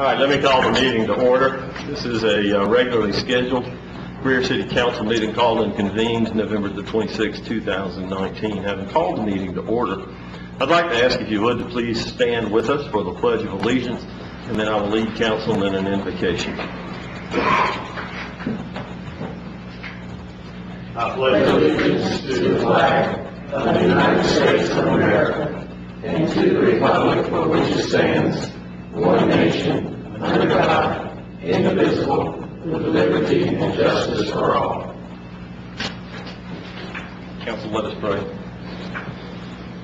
All right, let me call the meeting to order. This is a regularly scheduled Greer City Council meeting called and convened November the 26th, 2019. Having called the meeting to order, I'd like to ask if you would to please stand with us for the Pledge of Allegiance, and then I will lead council in an invocation. I pledge allegiance to the flag of the United States of America and to the republic for which it stands, one nation, under God, indivisible, with liberty and justice for all. Council, let us pray.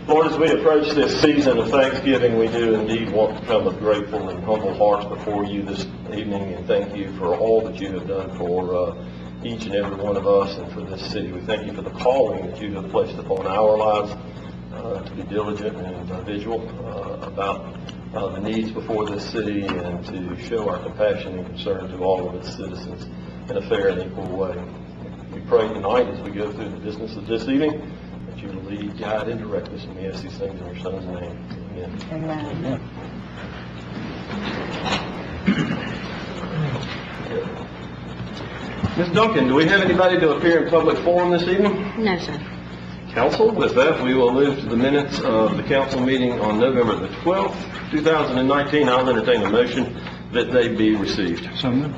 Lord, as we approach this season of Thanksgiving, we do indeed want to come with grateful and humble hearts before you this evening and thank you for all that you have done for each and every one of us and for this city. We thank you for the calling that you have placed upon our lives to be diligent and vigilant about the needs before this city and to show our compassion and concern to all of its citizens in a fair and equal way. We pray tonight as we go through the business of this evening that you will lead, guide, and direct us, and we ask these things in your Son's name. Amen. Amen. Ms. Duncan, do we have anybody to appear in public forum this evening? No, sir. Council, with that, we will move to the minutes of the council meeting on November the 12th, 2019. I'll entertain a motion that they be received. Second.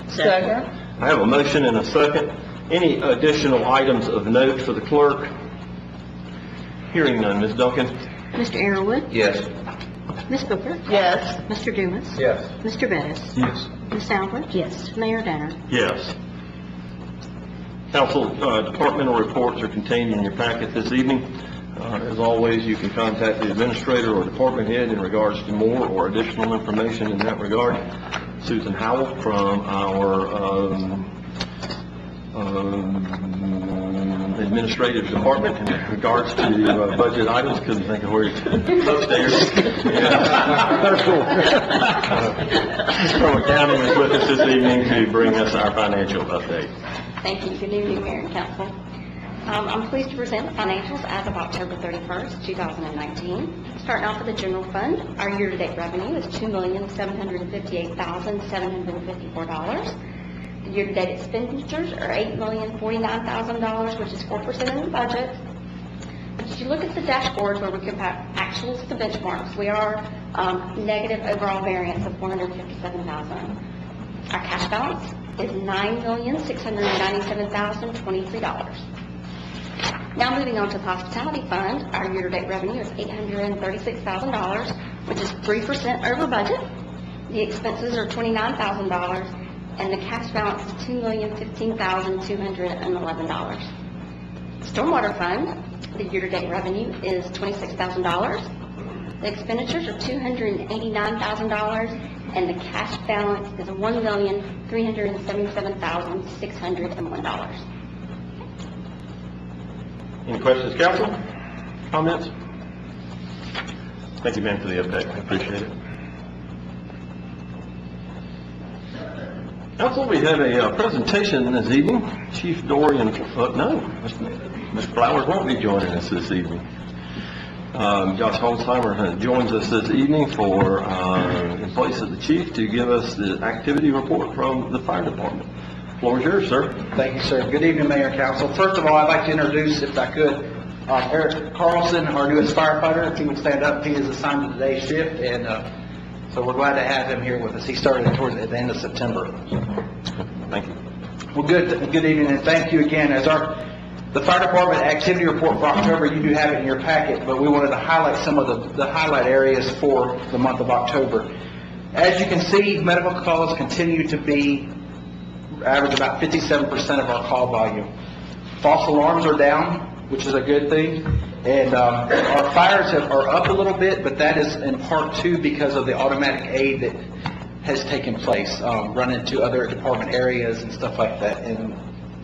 I have a motion and a second. Any additional items of note for the clerk? Hearing none. Ms. Duncan? Mr. Arrowood? Yes. Ms. Booker? Yes. Mr. Dumas? Yes. Mr. Bettis? Yes. Ms. Albert? Yes. Mayor Danner? Yes. Council departmental reports are contained in your packet this evening. As always, you can contact the administrator or department head in regards to more or additional information in that regard. Susan Howell from our administrative department in regards to budget items. Couldn't think of where it's upstairs. From accounting is with us this evening to bring us our financial update. Thank you. Good evening, Mayor and Council. I'm pleased to present the financials as of October 31st, 2019. Starting off with the general fund, our year-to-date revenue is $2,758,754. The year-to-date expenditures are $8,049,000, which is 4% of the budget. If you look at the dashboard where we compare actuals to benchmarks, we are negative overall variance of $457,000. Our cash balance is $9,697,023. Now moving on to the hospitality fund, our year-to-date revenue is $836,000, which is 3% over budget. The expenses are $29,000, and the cash balance is $2,015,211. Stormwater fund, the year-to-date revenue is $26,000. The expenditures are $289,000, and the cash balance is $1,377,601. Any questions, council? Comments? Thank you, Ben, for the update. I appreciate it. Council, we have a presentation this evening. Chief Dorian, no, Ms. Flowers won't be joining us this evening. Josh Holzheimer joins us this evening for, in place of the chief, to give us the activity report from the fire department. The floor is yours, sir. Thank you, sir. Good evening, Mayor and Council. First of all, I'd like to introduce, if I could, Eric Carlson, our newest firefighter. If he would stand up, he is assigned to today's shift, and so we're glad to have him here with us. He started towards the end of September. Thank you. Well, good evening, and thank you again. As the fire department activity report for October, you do have it in your packet, but we wanted to highlight some of the highlight areas for the month of October. As you can see, medical calls continue to average about 57% of our call volume. False alarms are down, which is a good thing, and our fires are up a little bit, but that is in part too because of the automatic aid that has taken place, running to other department areas and stuff like that in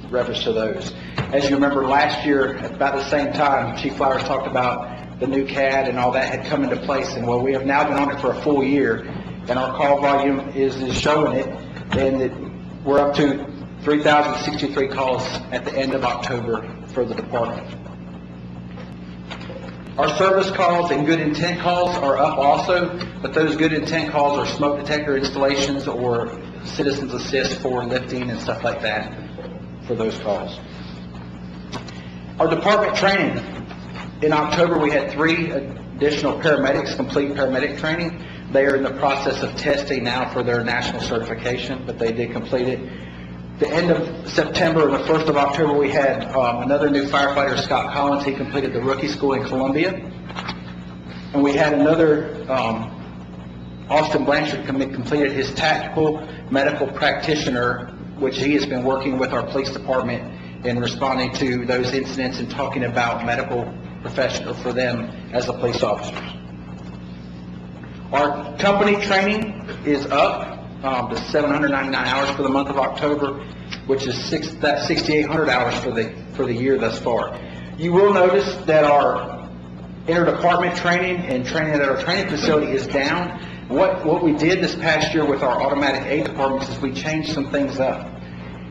reference to those. As you remember, last year at about the same time, Chief Flowers talked about the new CAD and all that had come into place, and well, we have now been on it for a full year, and our call volume is showing it, and we're up to 3,063 calls at the end of October for the department. Our service calls and good intent calls are up also, but those good intent calls are smoke detector installations or citizens assist for lifting and stuff like that for those calls. Our department training. In October, we had 3 additional paramedics complete paramedic training. They are in the process of testing now for their national certification, but they did complete it. The end of September and the 1st of October, we had another new firefighter, Scott Collins. He completed the rookie school in Columbia. And we had another, Austin Blanchard completed his tactical medical practitioner, which he has been working with our police department in responding to those incidents and talking about medical professional for them as the police officers. Our company training is up to 799 hours for the month of October, which is 6,800 hours for the year thus far. You will notice that our interdepartment training and training at our training facility is down. What we did this past year with our automatic aid departments is we changed some things up.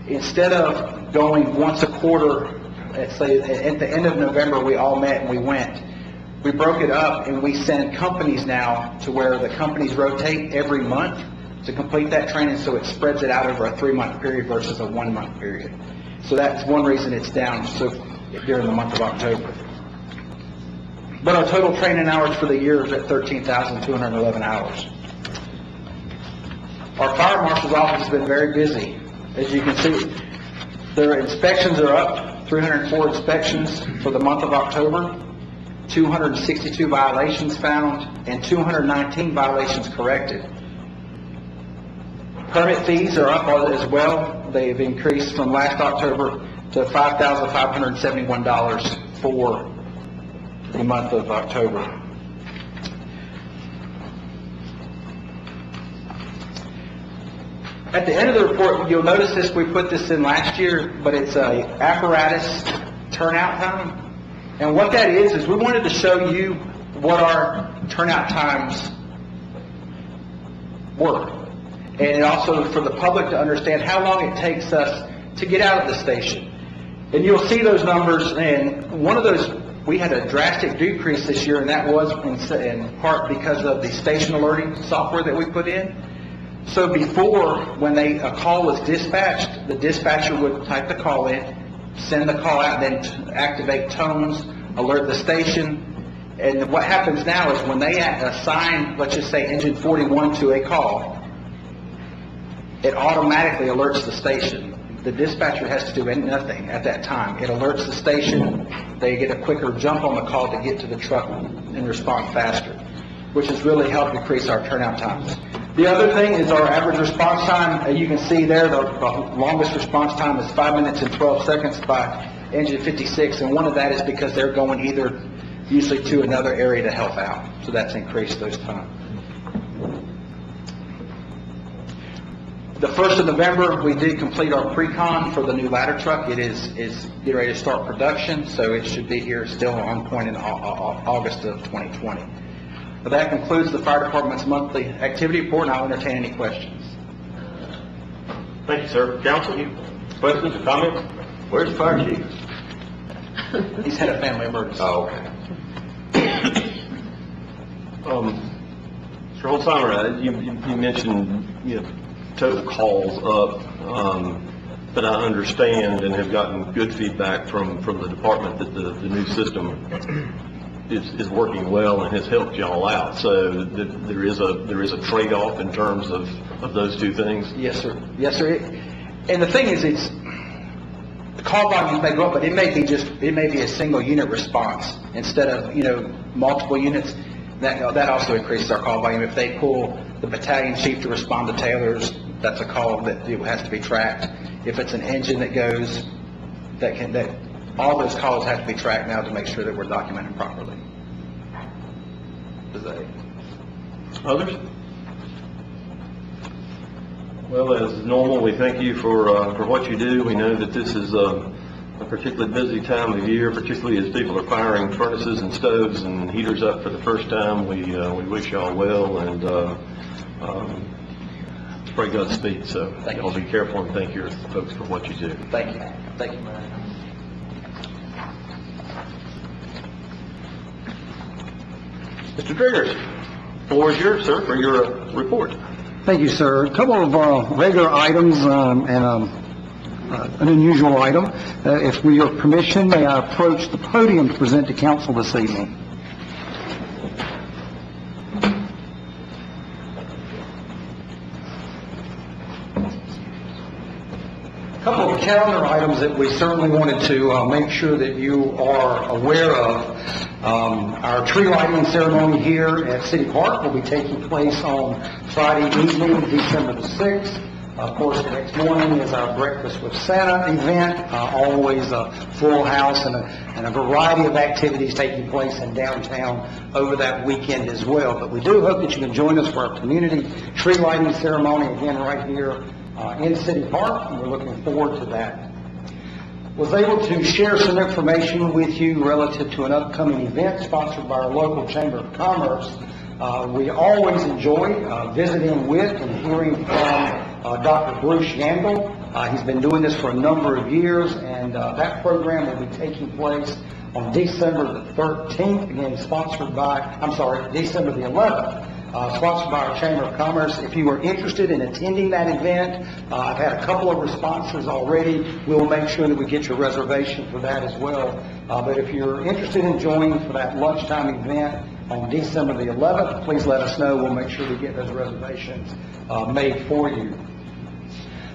Instead of going once a quarter, let's say at the end of November we all met and we went, we broke it up and we send companies now to where the companies rotate every month to complete that training, so it spreads it out over a 3-month period versus a 1-month period. So that's one reason it's down during the month of October. But our total training hours for the year is at 13,211 hours. Our fire marshal's office has been very busy. As you can see, their inspections are up, 304 inspections for the month of October, 262 violations found, and 219 violations corrected. Permit fees are up as well. They've increased from last October to $5,571 for the month of October. At the end of the report, you'll notice this, we put this in last year, but it's a apparatus turnout time. And what that is we wanted to show you what our turnout times were. And also for the public to understand how long it takes us to get out of the station. And you'll see those numbers, and one of those, we had a drastic decrease this year, and that was in part because of the station alerting software that we put in. So before, when a call was dispatched, the dispatcher would type the call in, send the call out, then activate tones, alert the station. And what happens now is when they assign, let's just say, engine 41 to a call, it automatically alerts the station. The dispatcher has to do nothing at that time. It alerts the station. They get a quicker jump on the call to get to the truck and respond faster, which has really helped decrease our turnout times. The other thing is our average response time. You can see there the longest response time is 5 minutes and 12 seconds by engine 56, and one of that is because they're going usually to another area to help out. So that's increased those times. The 1st of November, we did complete our pre-con for the new ladder truck. It is getting ready to start production, so it should be here still on point in August of 2020. But that concludes the fire department's monthly activity report, and I'll entertain any questions. Thank you, sir. Council, questions or comments? Where's the fire chief? He's had a family emergency. Oh, okay. Mr. Holzheimer, you mentioned total calls up, but I understand and have gotten good feedback from the department that the new system is working well and has helped y'all out. So there is a trade-off in terms of those two things. Yes, sir. Yes, sir. And the thing is, the call volumes may go up, but it may be a single unit response instead of multiple units. That also increases our call volume. If they pull the battalion chief to respond to Taylor's, that's a call that has to be tracked. If it's an engine that goes, all those calls have to be tracked now to make sure that we're documented properly. Others? Well, as normal, we thank you for what you do. We know that this is a particularly busy time of year, particularly as people are firing furnaces and stoves and heaters up for the first time. We wish y'all well, and pray Godspeed. So y'all be careful, and thank your folks for what you do. Thank you. Thank you. Mr. Driggers, floor is yours, sir, for your report. Thank you, sir. A couple of regular items and an unusual item. If with your permission, may I approach the podium to present to council this evening? A couple of calendar items that we certainly wanted to make sure that you are aware of. Our tree lighting ceremony here at City Park will be taking place on Friday evening, December the 6th. Of course, the next morning is our Breakfast with Santa event, always a full house and a variety of activities taking place in downtown over that weekend as well. But we do hope that you can join us for our community tree lighting ceremony, again, right here in City Park, and we're looking forward to that. Was able to share some information with you relative to an upcoming event sponsored by our local Chamber of Commerce. We always enjoy visiting with and hearing from Dr. Bruce Yandel. He's been doing this for a number of years, and that program will be taking place on December the 13th, again sponsored by, December the 11th. Sponsored by our Chamber of Commerce. If you are interested in attending that event, I've had a couple of responses already. We'll make sure that we get your reservation for that as well. But if you're interested in joining for that lunchtime event on December the 11th, please let us know. We'll make sure we get those reservations made for you.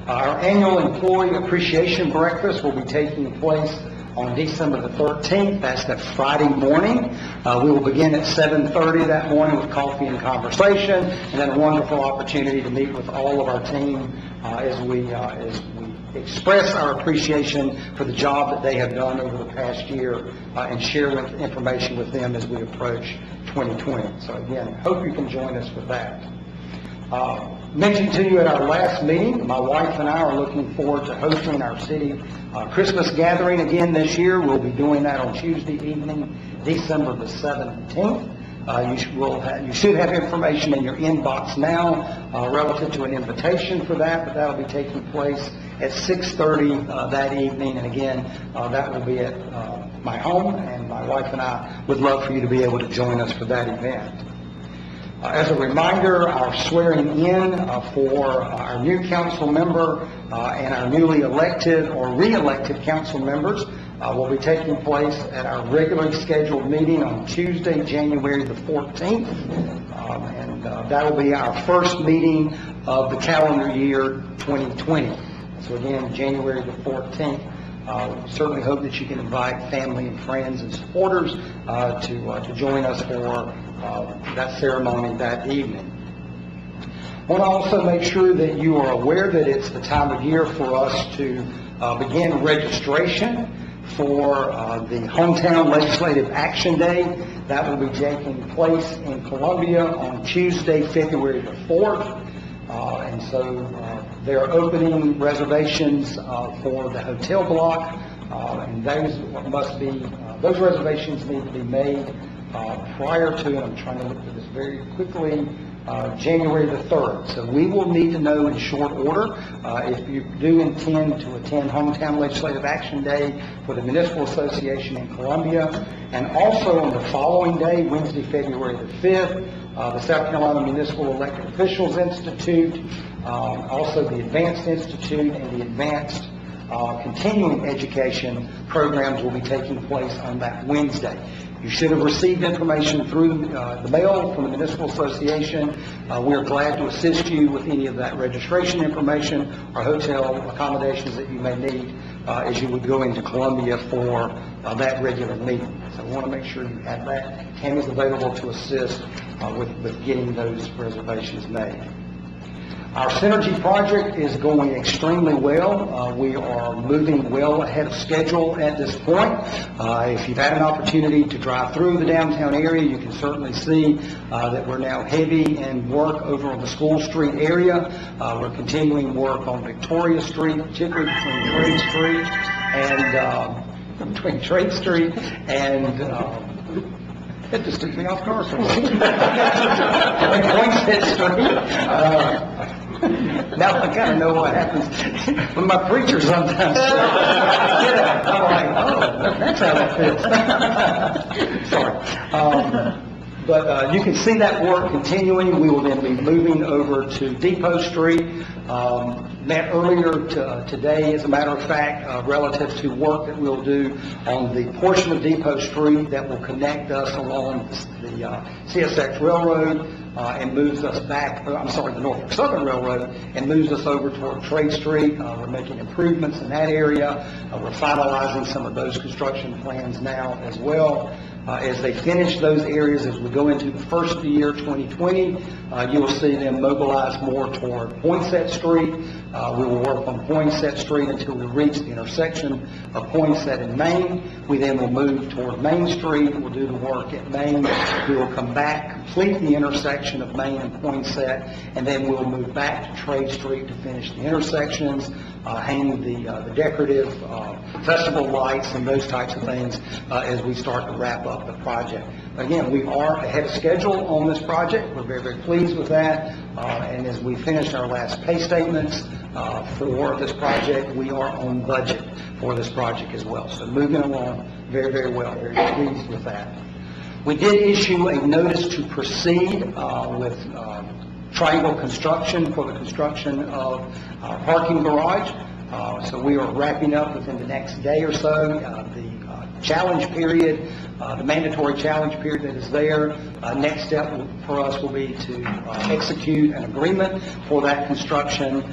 Our annual Employee Appreciation Breakfast will be taking place on December the 13th. That's that Friday morning. We will begin at 7:30 that morning with coffee and conversation, and then a wonderful opportunity to meet with all of our team as we express our appreciation for the job that they have done over the past year and share information with them as we approach 2020. So again, hope you can join us for that. Mentioned to you at our last meeting, my wife and I are looking forward to hosting our city Christmas gathering again this year. We'll be doing that on Tuesday evening, December the 17th. You should have information in your inbox now relative to an invitation for that, but that'll be taking place at 6:30 that evening. And again, that will be at my home, and my wife and I would love for you to be able to join us for that event. As a reminder, our swearing in for our new council member and our newly elected or re-elected council members will be taking place at our regularly scheduled meeting on Tuesday, January the 14th. And that will be our first meeting of the calendar year 2020. So again, January the 14th. Certainly hope that you can invite family and friends and supporters to join us for that ceremony that evening. I want to also make sure that you are aware that it's the time of year for us to begin registration for the Hometown Legislative Action Day. That will be taking place in Columbia on Tuesday, February the 4th. And so they're opening reservations for the hotel block, and those reservations need to be made prior to, and I'm trying to look at this very quickly, January the 3rd. So we will need to know in short order if you do intend to attend Hometown Legislative Action Day for the Municipal Association in Columbia, and also on the following day, Wednesday, February the 5th, the South Carolina Municipal Elected Officials Institute, also the Advanced Institute, and the Advanced Continuing Education programs will be taking place on that Wednesday. You should have received information through the mail from the Municipal Association. We are glad to assist you with any of that registration information or hotel accommodations that you may need as you would go into Columbia for that regular meeting. So we want to make sure you have that. Tammy's available to assist with getting those reservations made. Our Synergy project is going extremely well. We are moving well ahead of schedule at this point. If you've had an opportunity to drive through the downtown area, you can certainly see that we're now heavy in work over on the School Street area. We're continuing work on Victoria Street, particularly between Trade Street and it just took me off course. Poinsett Street. Now I kind of know what happens when my preacher sometimes I'm like, oh, that's how that fits. Sorry. But you can see that work continuing. We will then be moving over to Depot Street. Met earlier today, as a matter of fact, relative to work that we'll do on the portion of Depot Street that will connect us along the CSX Railroad and moves us back, the Norfolk Southern Railroad, and moves us over toward Trade Street. We're making improvements in that area. We're finalizing some of those construction plans now as well. As they finish those areas, as we go into the first of the year, 2020, you will see them mobilize more toward Poinsett Street. We will work on Poinsett Street until we reach the intersection of Poinsett and Main. We then will move toward Main Street. We'll do the work at Main. We will come back, complete the intersection of Main and Poinsett, and then we'll move back to Trade Street to finish the intersections, hang the decorative festival lights and those types of things as we start to wrap up the project. Again, we are ahead of schedule on this project. We're very, very pleased with that. And as we finish our last pay statements for this project, we are on budget for this project as well. So moving along very, very well. Very pleased with that. We did issue a notice to proceed with Triangle Construction for the construction of our parking garage. So we are wrapping up within the next day or so the challenge period, the mandatory challenge period that is there. Next step for us will be to execute an agreement for that construction.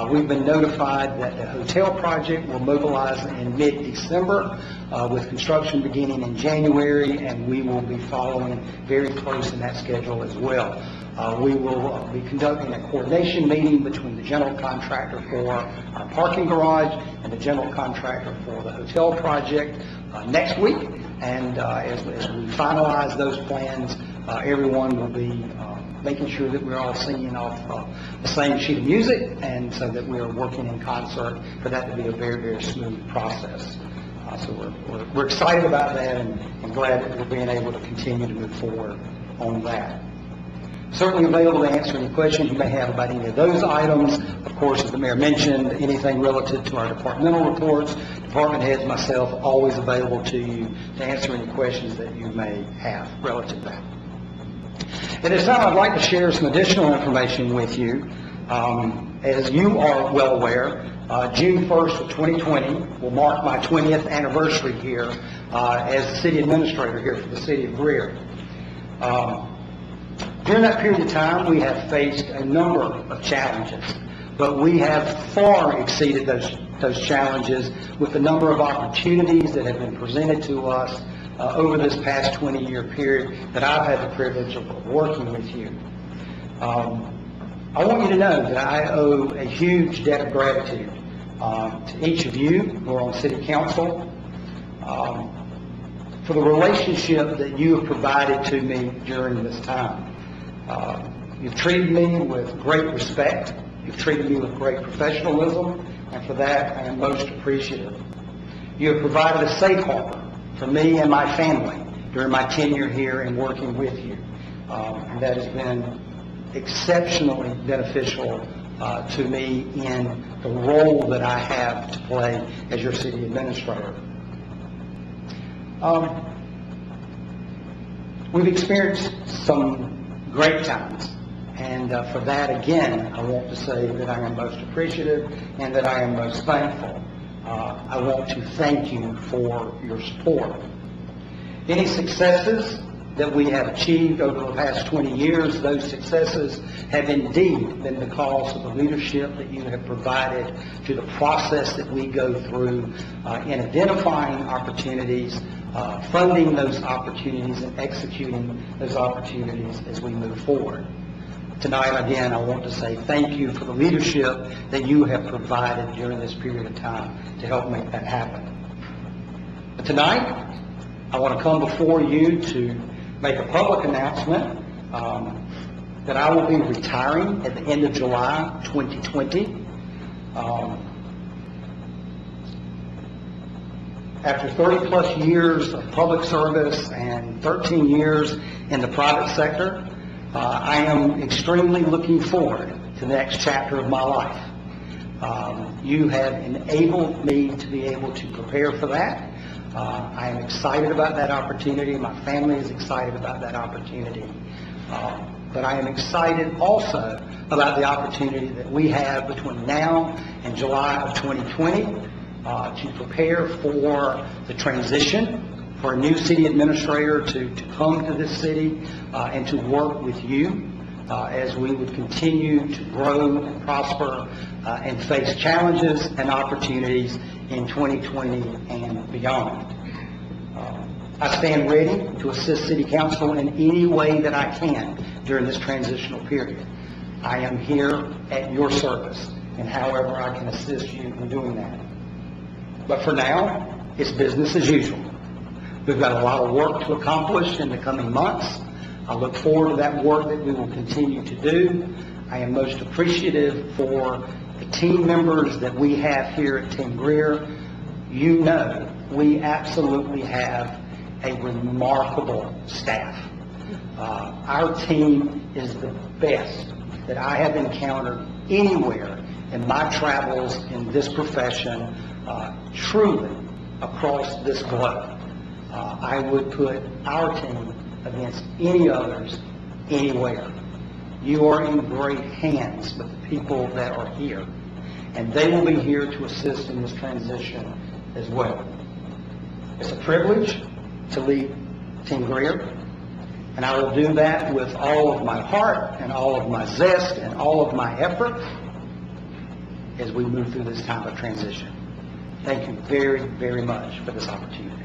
We've been notified that the hotel project will mobilize in mid-December with construction beginning in January, and we will be following very close in that schedule as well. We will be conducting a coordination meeting between the general contractor for our parking garage and the general contractor for the hotel project next week. And as we finalize those plans, everyone will be making sure that we're all singing off the same sheet of music, and so that we are working in concert for that to be a very, very smooth process. So we're excited about that, and glad that we're being able to continue to move forward on that. Certainly available to answer any questions you may have about any of those items. Of course, as the mayor mentioned, anything relative to our departmental reports, department heads, myself, always available to you to answer any questions that you may have relative to that. At this time, I'd like to share some additional information with you. As you are well aware, June 1st of 2020 will mark my 20th anniversary here as the city administrator here for the city of Greer. During that period of time, we have faced a number of challenges, but we have far exceeded those challenges with the number of opportunities that have been presented to us over this past 20-year period that I've had the privilege of working with you. I want you to know that I owe a huge debt of gratitude to each of you who are on City Council for the relationship that you have provided to me during this time. You've treated me with great respect. You've treated me with great professionalism, and for that I am most appreciative. You have provided a safe harbor for me and my family during my tenure here and working with you. And that has been exceptionally beneficial to me in the role that I have to play as your city administrator. We've experienced some great times, and for that, again, I want to say that I am most appreciative and that I am most thankful. I want to thank you for your support. Any successes that we have achieved over the past 20 years, those successes have indeed been because of the leadership that you have provided to the process that we go through in identifying opportunities, funding those opportunities, and executing those opportunities as we move forward. Tonight, again, I want to say thank you for the leadership that you have provided during this period of time to help make that happen. But tonight, I want to come before you to make a public announcement that I will be retiring at the end of July 2020. After 30-plus years of public service and 13 years in the private sector, I am extremely looking forward to the next chapter of my life. You have enabled me to be able to prepare for that. I am excited about that opportunity. My family is excited about that opportunity. But I am excited also about the opportunity that we have between now and July of 2020 to prepare for the transition, for a new city administrator to come to this city and to work with you as we would continue to grow and prosper and face challenges and opportunities in 2020 and beyond. I stand ready to assist City Council in any way that I can during this transitional period. I am here at your service, and however I can assist you in doing that. But for now, it's business as usual. We've got a lot of work to accomplish in the coming months. I look forward to that work that we will continue to do. I am most appreciative for the team members that we have here at Team Greer. You know, we absolutely have a remarkable staff. Our team is the best that I have encountered anywhere in my travels in this profession, truly across this globe. I would put our team against any others anywhere. You are in great hands with the people that are here, and they will be here to assist in this transition as well. It's a privilege to lead Team Greer, and I will do that with all of my heart and all of my zest and all of my effort as we move through this time of transition. Thank you very, very much for this opportunity.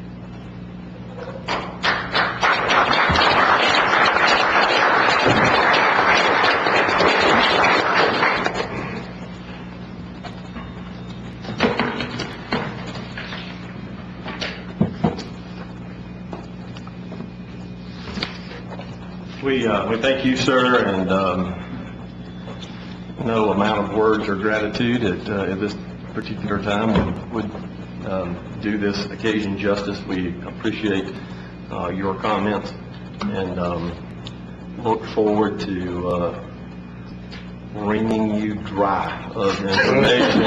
We thank you, sir, and no amount of words or gratitude at this particular time would do this occasion justice. We appreciate your comments and look forward to wringing you dry of information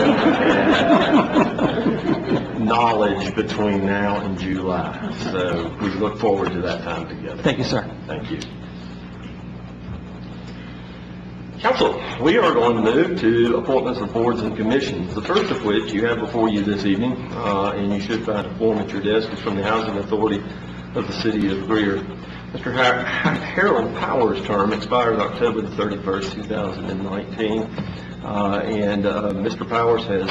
and knowledge between now and July. So we look forward to that time together. Thank you, sir. Thank you. Council, we are going to move to appointments of boards and commissions, the first of which you have before you this evening, and you should find a form at your desk. It's from the Housing Authority of the City of Greer. Mr. Harold Powers' term expires October the 31st, 2019, and Mr. Powers has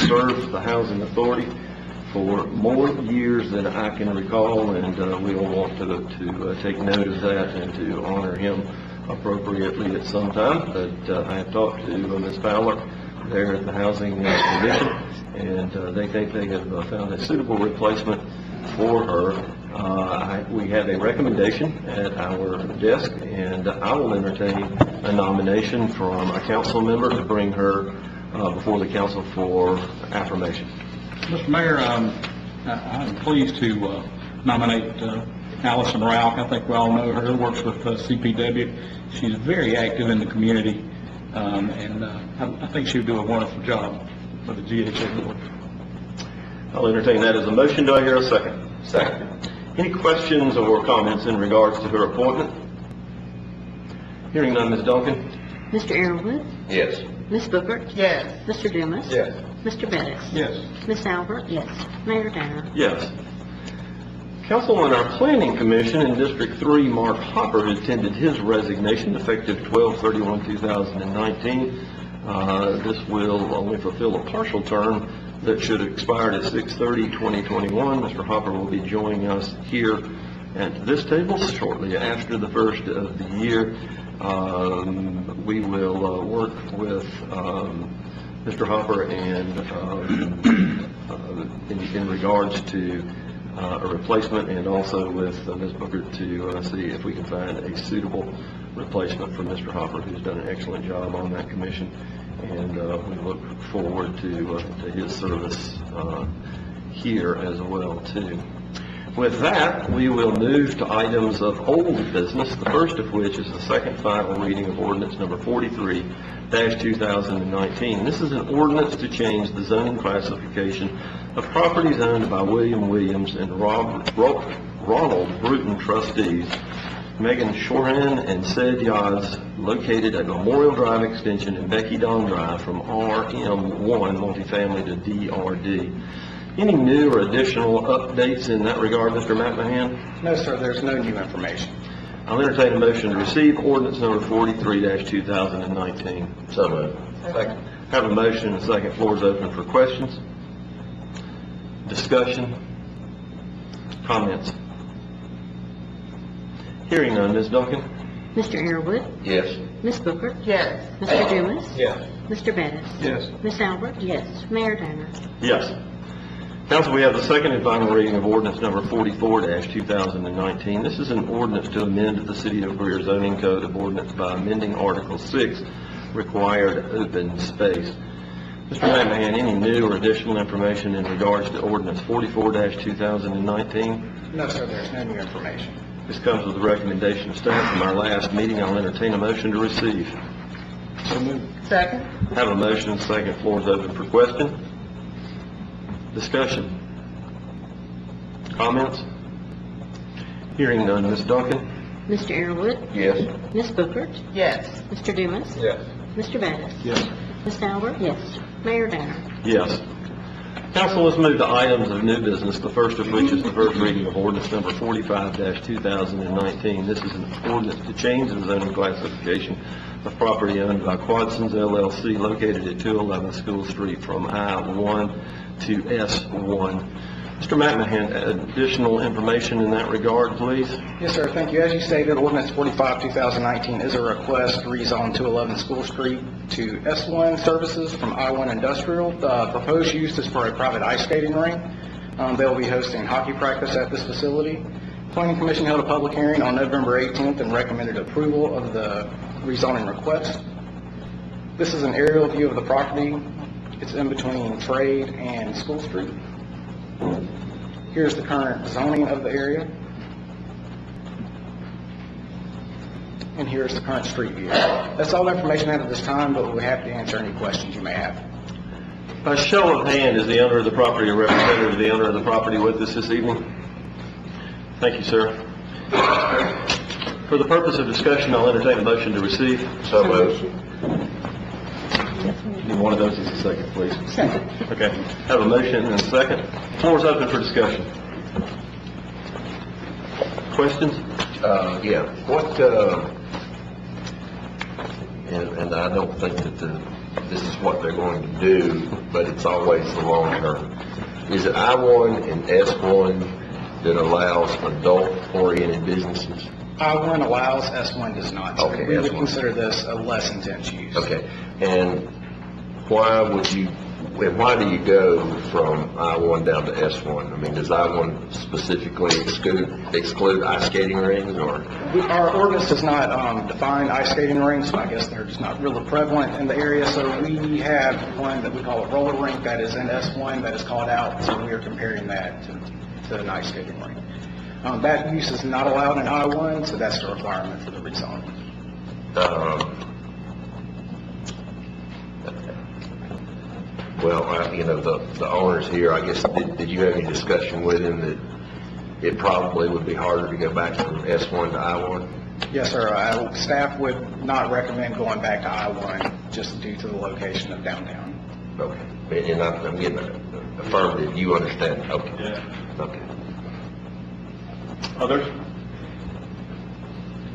served the Housing Authority for more years than I can recall, and we will want to take note of that and to honor him appropriately at some time. But I have talked to Ms. Fowler there at the Housing Commission, and they think they have found a suitable replacement for her. We have a recommendation at our desk, and I will entertain a nomination from a council member to bring her before the council for affirmation. Mr. Mayor, I'm pleased to nominate Allison Rauch. I think we all know her, works with CPW. She's very active in the community, and I think she would do a wonderful job for the GHA board. I'll entertain that as a motion. Do I hear a second? Second. Any questions or comments in regards to her appointment? Hearing none, Ms. Duncan? Mr. Arrowood? Yes. Ms. Booker? Yes. Mr. Dumas? Yes. Mr. Bennett? Yes. Ms. Albert? Yes. Mayor Danner? Yes. Council, on our Planning Commission in District 3, Mark Hopper has tendered his resignation effective 12/31/2019. This will only fulfill a partial term that should expire at 6/30/2021. Mr. Hopper will be joining us here at this table shortly after the first of the year. We will work with Mr. Hopper and in regards to a replacement, and also with Ms. Booker to see if we can find a suitable replacement for Mr. Hopper, who's done an excellent job on that commission, and we look forward to his service here as well too. With that, we will move to items of old business, the first of which is the second final reading of ordinance number 43-2019. This is an ordinance to change the zoning classification of properties owned by William Williams and Ronald Bruton trustees, Megan Shorhan and Sid Yaz, located at Memorial Drive Extension and Becky Don Drive, from RM1 multifamily to DRD. Any new or additional updates in that regard, Mr. McMahon? No, sir, there's no new information. I'll entertain a motion to receive ordinance number 43-2019. So moved. Second. Have a motion and a second. Floor is open for questions, discussion, comments. Hearing none, Ms. Duncan? Mr. Arrowood, Yes. Ms. Booker, Yes. Mr. Dumas, Yes. Mr. Bettis, Yes. Ms. Albert, yes, Mayor Danner. Yes. Council, we have the second and final reading of ordinance number 44-2019. This is an ordinance to amend the City of Greer zoning code of ordinance by amending Article 6, required open space. Mr. McMahon, any new or additional information in regards to ordinance 44-2019? No, sir, there's no new information. This comes with the recommendation of staff from our last meeting. I'll entertain a motion to receive. So moved. Second. Have a motion and second. Floor is open for question, discussion, comments. Hearing none, Ms. Duncan? Mr. Arrowood, Yes. Ms. Booker, Yes. Mr. Dumas, Yes. Mr. Bettis, Yes. Ms. Albert, yes, Mayor Danner. Yes. Council, let's move to items of new business, the first of which is the first reading of ordinance number 45-2019. This is an ordinance to change the zoning classification of property owned by Quadsons LLC, located at 211 School Street, from I-1 to S1. Mr. McMahon, additional information in that regard, please? Yes, sir, thank you. As you stated, ordinance 45-2019 is a request to rezone 211 School Street to S1 services from I-1 Industrial. The proposed use is for a private ice skating rink. They will be hosting hockey practice at this facility. Planning Commission held a public hearing on November 18th and recommended approval of the rezoning request. This is an aerial view of the property. It's in between Trade and School Street. Here's the current zoning of the area. And here's the current street view. That's all the information I have at this time, but we'll be happy to answer any questions you may have. By show of hand, is the owner of the property or representative of the owner of the property with us this evening? Thank you, sir. For the purpose of discussion, I'll entertain a motion to receive. So moved. Need one of those as a second, please. Second. Okay. Have a motion and a second. Floor is open for discussion. Questions? Yeah, and I don't think that this is what they're going to do, but it's always the long term. Is it I-1 and S1 that allows adult-oriented businesses? I-1 allows, S1 does not. So Okay, we would S1. consider this a less intense use. Okay, and why do you go from I-1 down to S1? I mean, does I-1 specifically exclude ice skating rings, or? Our ordinance does not define ice skating rinks, so I guess they're just not really prevalent in the area. So we have one that we call a roller rink that is in S1 that is called out, so we are comparing that to an ice skating rink. That use is not allowed in I-1, so that's the requirement for the rezoning. Well, the owners here, I guess, did you have any discussion with him that it probably would be harder to go back from S1 to I-1? Yes, sir. Staff would not recommend going back to I-1 just due to the location of downtown. Okay, and I'm getting affirmative, you understand? Okay. Yeah. Okay. Others?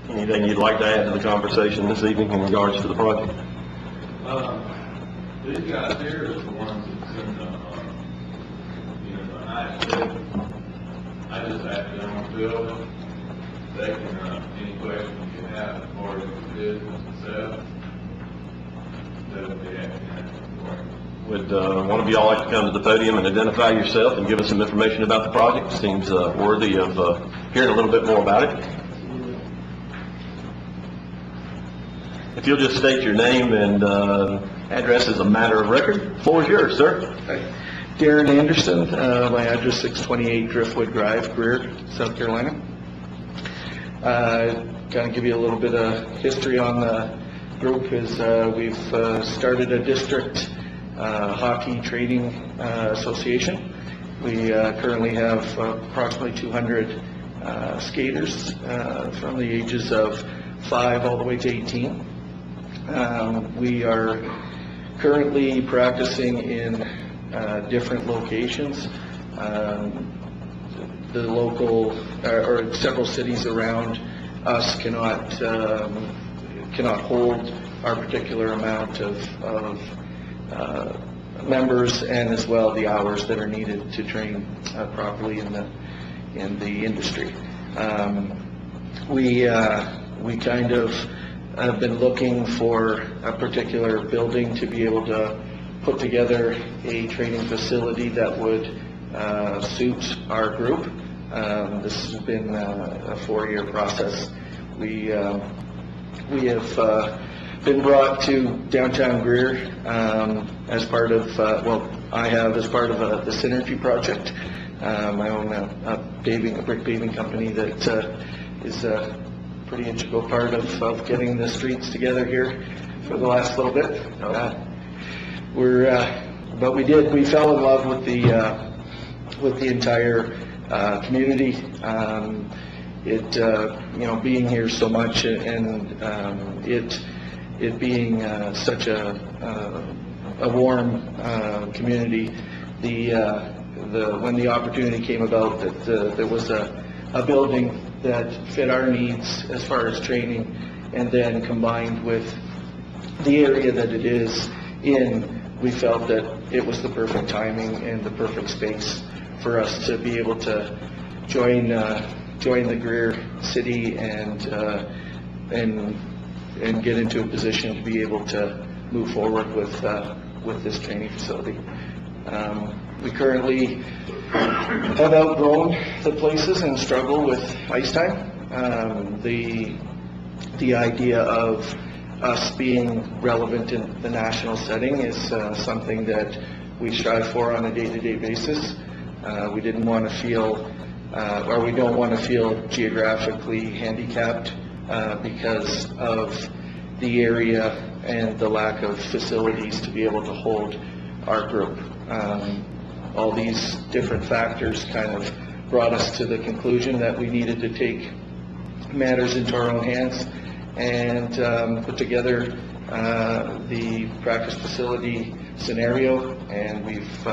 Anything you'd like to add to the conversation this evening in regards to the project? These guys here are the ones that's in the high school. I just asked them on building. They can, any questions you have as far as the business itself, they would be happy to answer for you. Would one of y'all like to come to the podium and identify yourself and give us some information about the project? Seems worthy of hearing a little bit more about it. If you'll just state your name and address as a matter of record, the floor is yours, sir. Darren Anderson, my address 628 Driftwood Drive, Greer, South Carolina. Kind of give you a little bit of history on the group is we've started a district hockey training association. We currently have approximately 200 skaters from the ages of 5 all the way to 18. We are currently practicing in different locations. The local or several cities around us cannot hold our particular amount of members, and as well the hours that are needed to train properly in the industry. We kind of have been looking for a particular building to be able to put together a training facility that would suit our group. This has been a 4-year process. We have been brought to downtown Greer as part of, I have as part of the Synergy project. I own a brick paving company that is a pretty integral part of getting the streets together here for the last little bit. But we fell in love with the entire community. Being here so much and it being such a warm community, when the opportunity came about that there was a building that fit our needs as far as training, and then combined with the area that it is in, we felt that it was the perfect timing and the perfect space for us to be able to join the Greer City and get into a position to be able to move forward with this training facility. We currently have outgrown the places and struggle with ice time. The idea of us being relevant in the national setting is something that we strive for on a day-to-day basis. We didn't want to feel, or we don't want to feel geographically handicapped because of the area and the lack of facilities to be able to hold our group. All these different factors kind of brought us to the conclusion that we needed to take matters into our own hands and put together the practice facility scenario, and we've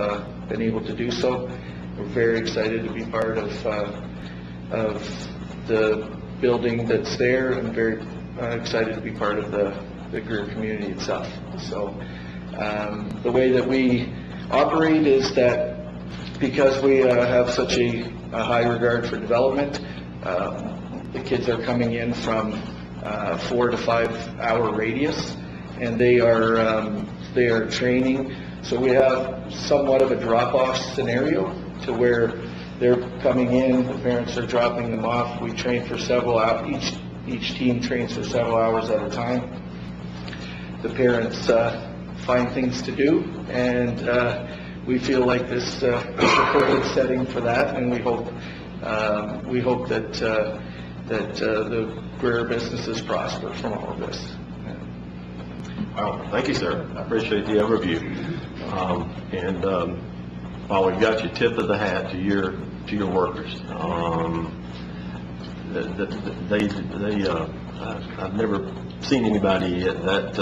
been able to do so. We're very excited to be part of the building that's there, and very excited to be part of the Greer community itself. So the way that we operate is that because we have such a high regard for development, the kids are coming in from 4 to 5 hour radius, and they are training. So we have somewhat of a drop-off scenario to where they're coming in, the parents are dropping them off. We train for several hours. Each team trains for several hours at a time. The parents find things to do, and we feel like this is a perfect setting for that, and we hope that the Greer businesses prosper from all of this. Well, thank you, sir. I appreciate the overview. While we've got you, tip of the hat to your workers. I've never seen anybody that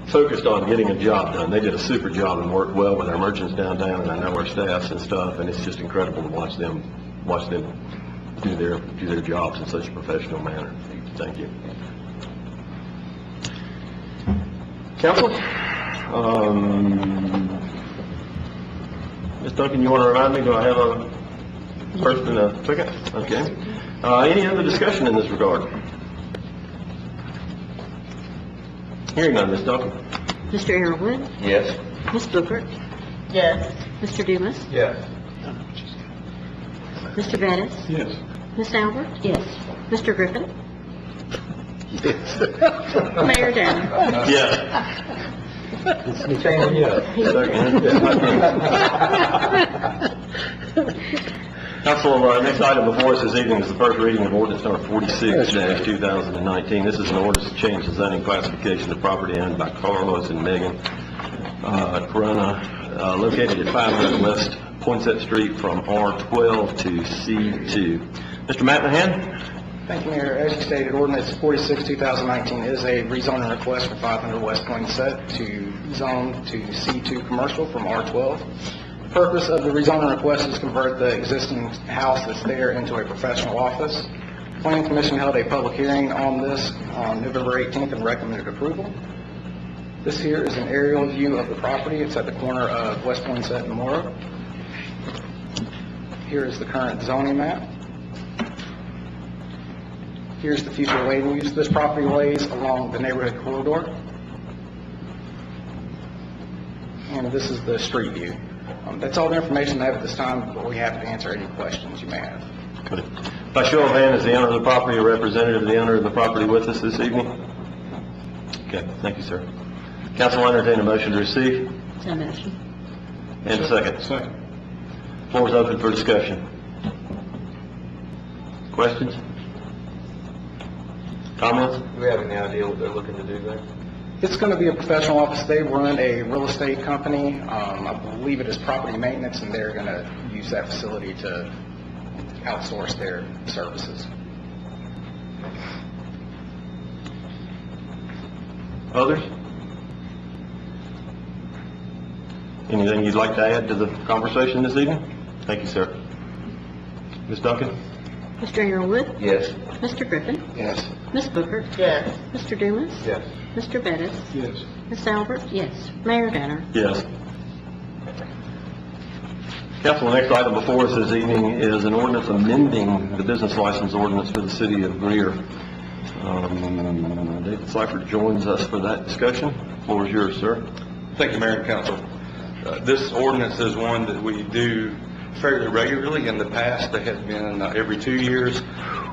focused on getting a job done. They did a super job and worked well with our merchants downtown, and I know our staffs and stuff, and it's just incredible to watch them do their jobs in such a professional manner. Thank you. Council? Ms. Duncan, you want to remind me, do I have a first and a second? Okay. Any other discussion in this regard? Hearing none, Ms. Duncan. Mr. Arrowood? Yes. Ms. Booker? Yes. Mr. Dumas? Yes. Mr. Bettis? Yes. Ms. Albert? Yes. Mr. Griffin? Yes. Mayor Danner? Yes. He's training you up. Council, next item before us this evening is the first reading of ordinance number 46-2019. This is an ordinance to change the zoning classification of property owned by Carlos and Megan Corona, located at 500 West Poinsett Street from R12 to C2. Mr. McMahon? Thank you, Mayor. As you stated, ordinance 46, 2019 is a rezoning request for 500 West Poinsett to zone to C2 commercial from R12. The purpose of the rezoning request is to convert the existing house that's there into a professional office. The Planning Commission held a public hearing on this on November 18th and recommended approval. This here is an aerial view of the property. It's at the corner of West Poinsett and Morrow. Here is the current zoning map. Here's the future land use. This property lays along the neighborhood corridor. And this is the street view. That's all the information I have at this time, but we have to answer any questions you may have. Good. By show of hands, is the owner of the property or representative of the owner of the property with us this evening? Okay, thank you, sir. Council will entertain a motion to receive. So motion. And a second. Second. Floor is open for discussion. Questions? Comments? Do we have any idea what they're looking to do there? It's going to be a professional office. They run a real estate company. I believe it is property maintenance, and they're going to use that facility to outsource their services. Others? Anything you'd like to add to the conversation this evening? Thank you, sir. Ms. Duncan? Mr. Arrowood? Yes. Mr. Griffin? Yes. Ms. Booker? Yes. Mr. Dumas? Yes. Mr. Bettis? Yes. Ms. Albert? Yes. Mayor Danner? Yes. Council, the next item before us this evening is an ordinance amending the business license ordinance for the city of Greer. David Seifert joins us for that discussion. The floor is yours, sir. Thank you, Mayor and Council. This ordinance is one that we do fairly regularly. In the past, they have been every 2 years,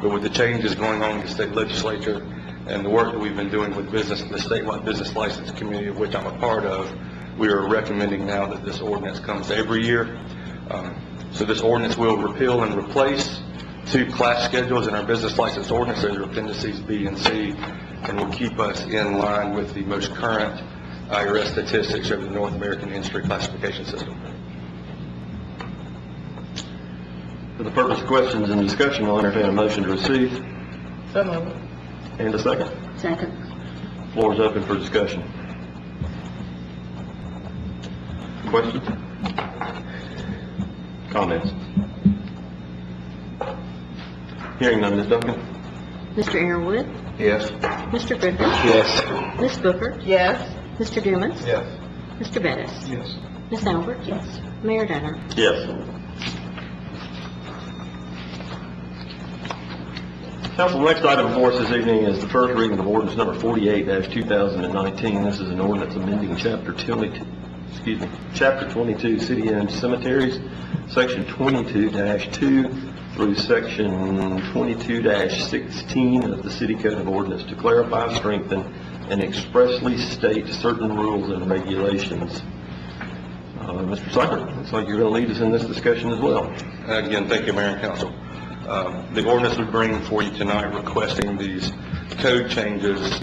but with the changes going on in the state legislature and the work that we've been doing with business, the statewide business license community, of which I'm a part of, we are recommending now that this ordinance comes every year. So this ordinance will repeal and replace 2 class schedules in our business license ordinance. Those are appendices B and C, and will keep us in line with the most current IRS statistics of the North American Industry Classification System. For the purpose of questions and discussion, I'll entertain a motion to receive. So moved. And a second. Second. Floor is open for discussion. Questions? Comments? Hearing none, Ms. Duncan? Mr. Arrowood? Yes. Mr. Griffin? Yes. Ms. Booker? Yes. Mr. Dumas? Yes. Mr. Bettis? Yes. Ms. Albert? Yes. Mayor Danner? Yes. Council, the next item before us this evening is the first reading of ordinance number 48-2019. This is an ordinance amending Chapter 22, City-Owned Cemeteries, Section 22-2 through Section 22-16 of the City Code of Ordinance to clarify, strengthen, and expressly state certain rules and regulations. Mr. Seifert, looks like you're going to lead us in this discussion as well. Again, thank you, Mayor and Council. The ordinance we bring for you tonight requesting these code changes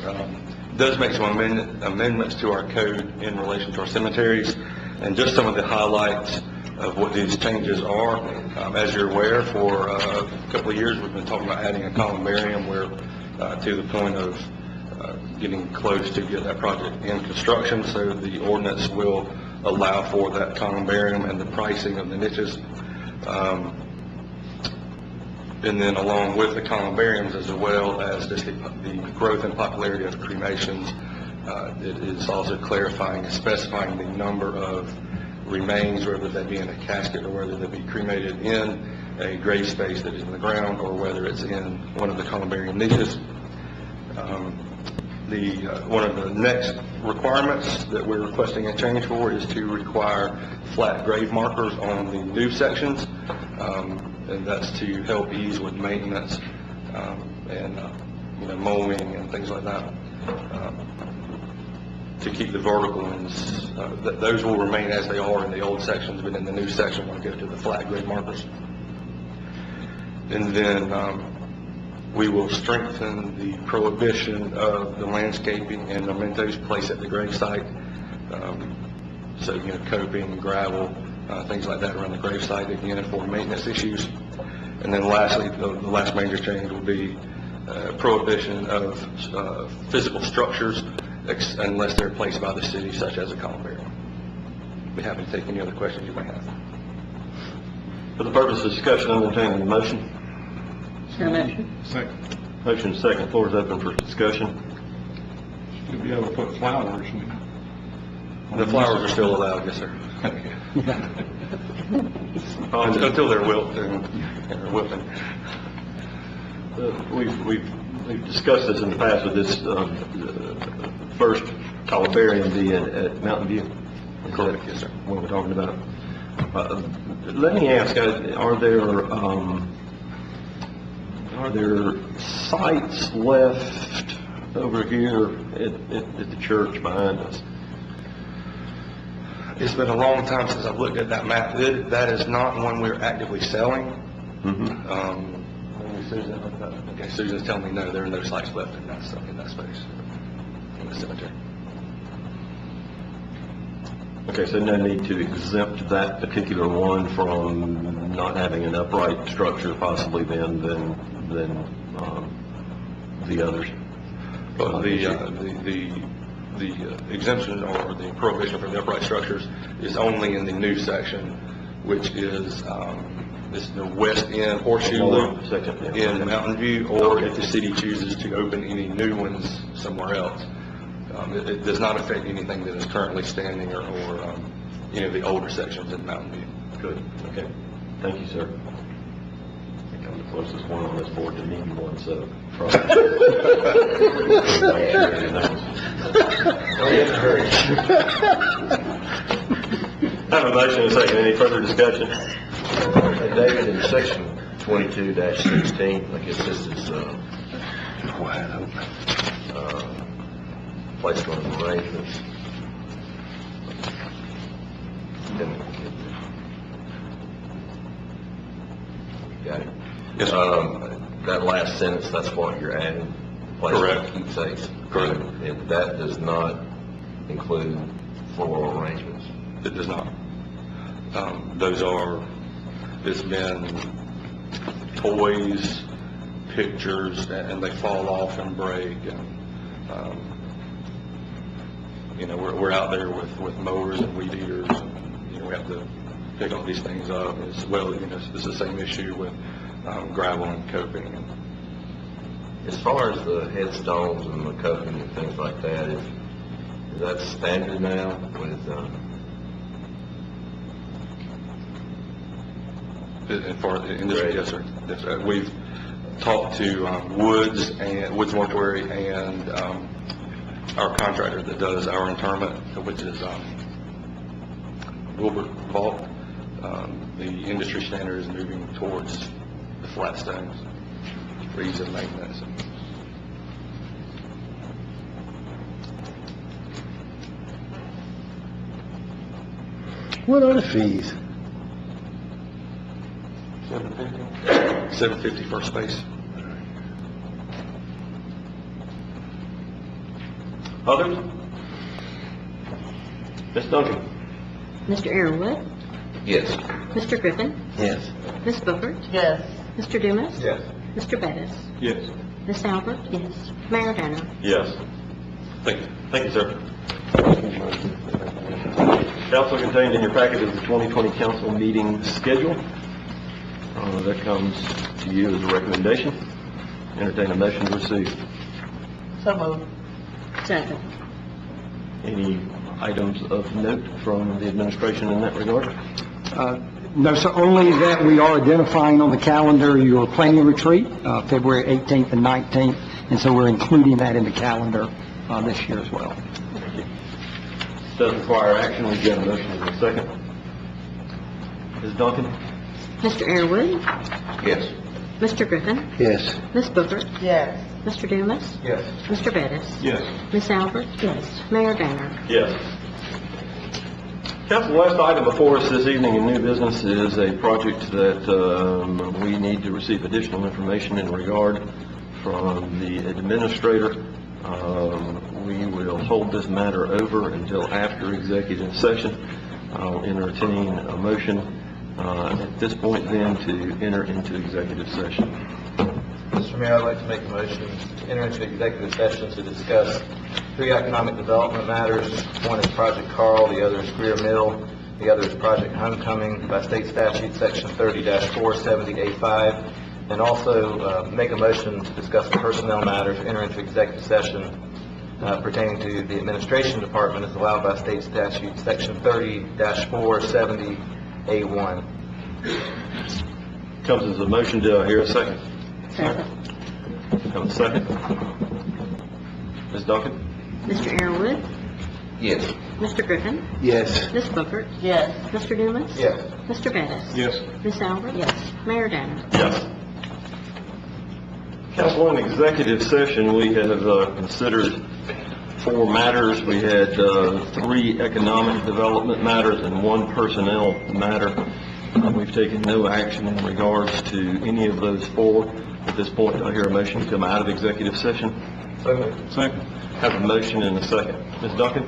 does make some amendments to our code in relation to our cemeteries, and just some of the highlights of what these changes are. As you're aware, for a couple of years we've been talking about adding a columbarium, where to the point of getting close to get that project in construction, so the ordinance will allow for that columbarium and the pricing of the niches. And then along with the columbariums, as well as just the growth and popularity of cremations, it is also clarifying and specifying the number of remains, whether they be in a casket or whether they be cremated in a grave space that is in the ground, or whether it's in one of the columbarium niches. One of the next requirements that we're requesting a change for is to require flat grave markers on the new sections, and that's to help ease with maintenance and mowing and things like that. to keep the vertical ones, those will remain as they are in the old sections, but in the new section, we'll go to the flat grade markers. And then we will strengthen the prohibition of the landscaping and mementos placed at the grave site. So, coping, gravel, things like that around the grave site, again, for maintenance issues. And then lastly, the last major change will be prohibition of physical structures unless they're placed by the city, such as a columbarium. Be happy to take any other questions you may have. For the purpose of discussion, I'm entertaining the motion. So motion. Second. Motion second, floor is open for discussion. You'll be able to put flowers in. The flowers are still allowed, yes, sir. Until they're wilting. We've discussed this in the past with this first columbarium being at Mountain View. Correct, yes, sir. What we're talking about. Let me ask, are there sites left over here at the church behind us? It's been a long time since I've looked at that map. That is not one we're actively selling. Okay, Susan's telling me no, there are no sites left in that space, in the cemetery. Okay, so no need to exempt that particular one from not having an upright structure possibly then than the others? But the exemption or the prohibition for the upright structures is only in the new section, which is the west end horseshoe loop in Mountain View, or if the city chooses to open any new ones somewhere else. It does not affect anything that is currently standing or any of the older sections in Mountain View. Good, okay. Thank you, sir. I think I'm the closest one on this board to needing one, so probably. Don't get in a hurry. I have a motion and a second. Any further discussion? David, in section 22-16, I guess this is placement of arrangements. Got it. Yes, that last sentence, that's what you're adding? Correct. Keepsakes. Correct. And that does not include floral arrangements? It does not. It's been toys, pictures, and they fall off and break. And, we're out there with mowers and weed eaters, and, we have to pick all these things up as well. It's the same issue with gravel and coping. As far as the headstones and the coping and things like that, is that standard now with, For the industry, yes, sir. Yes, sir. We've talked to Woods Mortuary and our contractor that does our interment, which is Wilbur Vault. The industry standard is moving towards the flat stones for ease of maintenance. What are the fees? $750 for space. Others? Ms. Duncan? Mr. Arrowood, yes. Mr. Griffin, Yes. Ms. Bookert, Yes. Mr. Dumas, Yes. Mr. Bettis, Yes. Ms. Albert, yes, Mayor Danner. Yes. Thank you. Thank you, sir. Council, contained in your packet is the 2020 council meeting schedule. That comes to you as a recommendation. Entertain a motion to receive. So moved. Second. Any items of note from the administration in that regard? No, sir, only that we are identifying on the calendar your planning retreat, February 18th and 19th, and so we're including that in the calendar this year as well. Does require action. We get a motion in a second. Ms. Duncan? Mr. Arrowood, Yes. Mr. Griffin? Yes. Ms. Booker? Yes. Mr. Dumas? Yes. Mr. Bettis? Yes. Ms. Albert? Yes. Mayor Danner? Yes. Council, the last item before us this evening in new business is a project that we need to receive additional information in regard from the administrator. We will hold this matter over until after executive session. I'll entertain a motion at this point then to enter into executive session. Mr. Mayor, I'd like to make a motion to enter into executive session to discuss 3 economic development matters. One is Project Carl, the other is Greer Mill, the other is Project Homecoming by state statute section 30-470A5, and also make a motion to discuss personnel matters, enter into executive session pertaining to the administration department as allowed by state statute section 30-470A1. Comes as a motion. Do I hear a second? Second. Have a second? Ms. Duncan? Mr. Arrowood? Yes. Mr. Griffin? Yes. Ms. Booker? Yes. Mr. Dumas? Yes. Mr. Bettis? Yes. Ms. Albert? Yes. Mayor Danner? Yes. Council, in executive session, we have considered 4 matters. We had 3 economic development matters and 1 personnel matter. We've taken no action in regards to any of those 4. At this point, I hear a motion to come out of executive session. So moved. Second. Have a motion and a second. Ms. Duncan?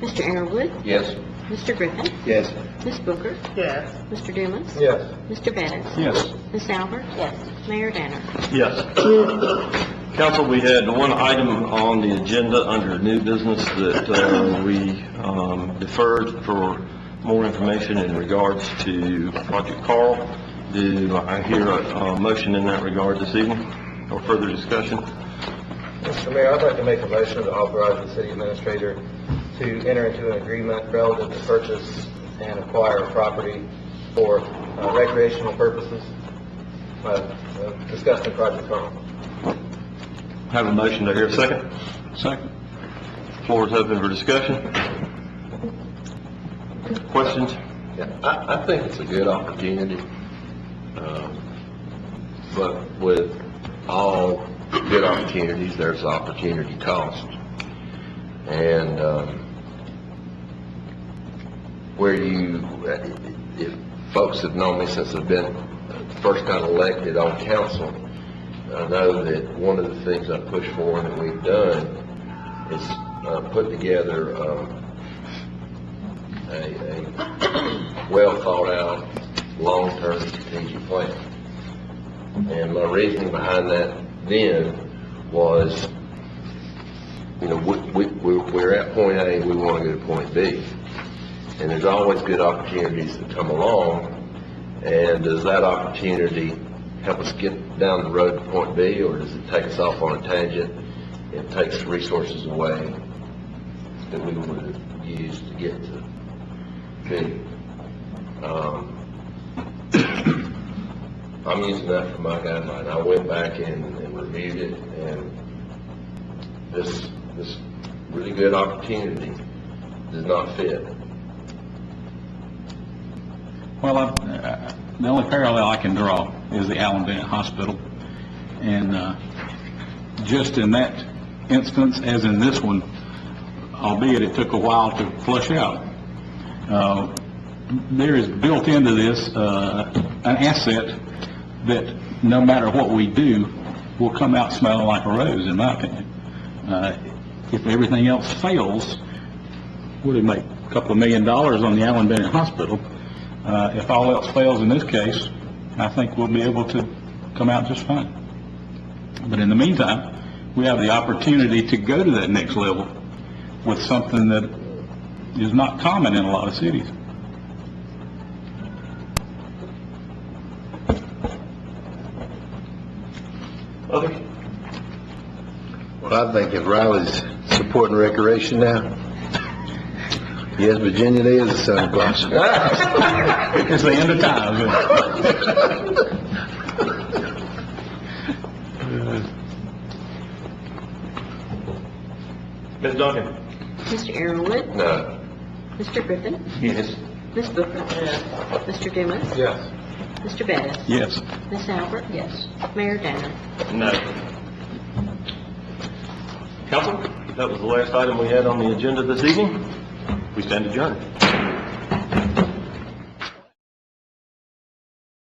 Mr. Arrowood? Yes. Mr. Griffin? Yes. Ms. Booker? Yes. Mr. Dumas? Yes. Mr. Bettis? Yes. Ms. Albert? Yes. Mayor Danner? Yes. Council, we had 1 item on the agenda under new business that we deferred for more information in regards to Project Carl. Do I hear a motion in that regard this evening or further discussion? Mr. Mayor, I'd like to make a motion to authorize the city administrator to enter into an agreement relative to purchase and acquire property for recreational purposes, discussed in Project Carl. Have a motion. Do I hear a second? Second. Floor is open for discussion. Questions? Yeah, I think it's a good opportunity, but with all good opportunities, there's opportunity cost. And if folks have known me since I've been first got elected on council, I know that one of the things I push for and that we've done is put together a well thought out, long-term strategic plan. And my reasoning behind that then was, we're at point A, we want to go to point B. And there's always good opportunities that come along, and does that opportunity help us get down the road to point B, or does it take us off on a tangent? It takes resources away that we would have used to get to B. I'm using that for my guideline. I went back and reviewed it, and this really good opportunity does not fit. Well, the only parallel I can draw is the Allen Bennett Hospital. And just in that instance, as in this one, albeit it took a while to flush out, there is built into this an asset that no matter what we do will come out smelling like a rose, in my opinion. If everything else fails, what do we make? A couple of $1 million on the Allen Bennett Hospital. If all else fails in this case, I think we'll be able to come out just fine. But in the meantime, we have the opportunity to go to that next level with something that is not common in a lot of cities. Others? Well, I think if Riley's supporting recreation now, yes, Virginia Day is a Santa Claus. It's the end of time. Ms. Duncan? Mr. Arrowood? No. Mr. Griffin? Yes. Ms. Booker? Yes. Mr. Dumas? Yes. Mr. Bettis? Yes. Ms. Albert? Yes. Mayor Danner? No. Council, that was the last item we had on the agenda this evening. We stand adjourned.